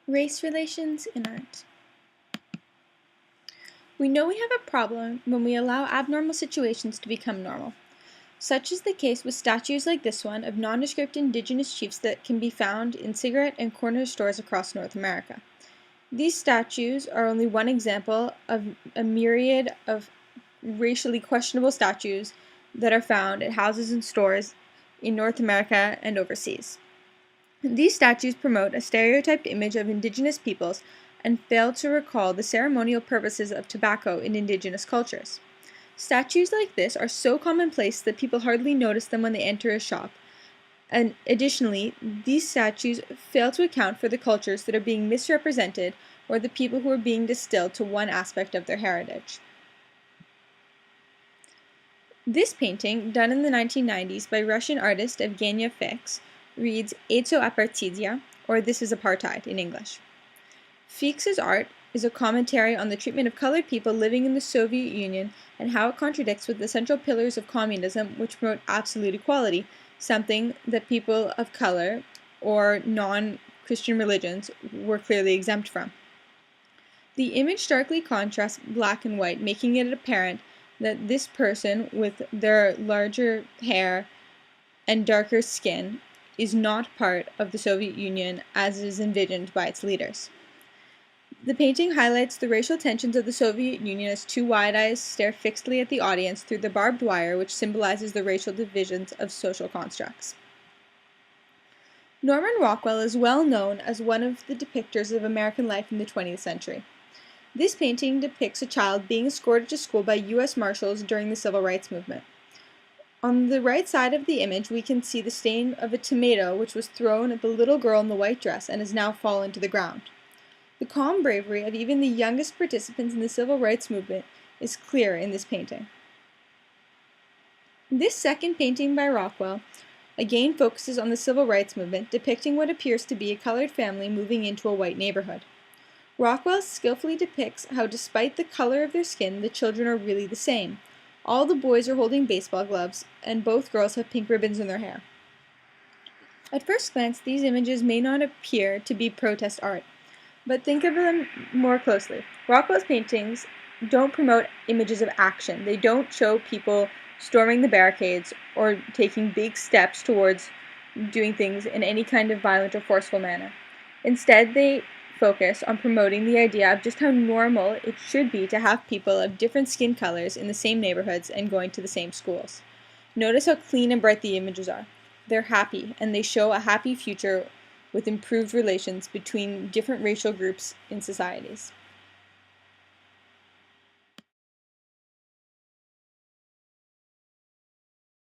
Race relations in art. We know we have a problem when we allow abnormal situations to become normal. Such is the case with statues like this one of nondescript indigenous chiefs that can be found in cigarette and corner stores across North America. These statues are only one example of a myriad of racially questionable statues that are found at houses and stores in North America and overseas. These statues promote a stereotyped image of indigenous peoples and fail to recall the ceremonial purposes of tobacco in indigenous cultures. Statues like this are so commonplace that people hardly notice them when they enter a shop. And additionally, these statues fail to account for the cultures that are being misrepresented or the people who are being distilled to one aspect of their heritage. This painting, done in the 1990s by Russian artist Evgenia Fix, reads "Etso apartidia," or "This is apartheid" in English. Fix's art is a commentary on the treatment of colored people living in the Soviet Union and how it contradicts with the central pillars of communism, which promote absolute equality, something that people of color or non-Christian religions were clearly exempt from. The image starkly contrasts black and white, making it apparent that this person with their larger hair and darker skin is not part of the Soviet Union as is envisioned by its leaders. The painting highlights the racial tensions of the Soviet Union as two wide eyes stare fixedly at the audience through the barbed wire, which symbolizes the racial divisions of social constructs. Norman Rockwell is well known as one of the depictors of American life in the 20th century. This painting depicts a child being escorted to school by U.S. Marshals during the Civil Rights Movement. On the right side of the image, we can see the stain of a tomato which was thrown at the little girl in the white dress and has now fallen to the ground. The calm bravery of even the youngest participants in the Civil Rights Movement is clear in this painting. This second painting by Rockwell again focuses on the Civil Rights Movement, depicting what appears to be a colored family moving into a white neighborhood. Rockwell skillfully depicts how, despite the color of their skin, the children are really the same. All the boys are holding baseball gloves, and both girls have pink ribbons in their hair. At first glance, these images may not appear to be protest art, but think of them more closely. Rockwell's paintings don't promote images of action. They don't show people storming the barricades or taking big steps towards doing things in any kind of violent or forceful manner. Instead, they focus on promoting the idea of just how normal it should be to have people of different skin colors in the same neighborhoods and going to the same schools. Notice how clean and bright the images are. They're happy, and they show a happy future with improved relations between different racial groups in societies.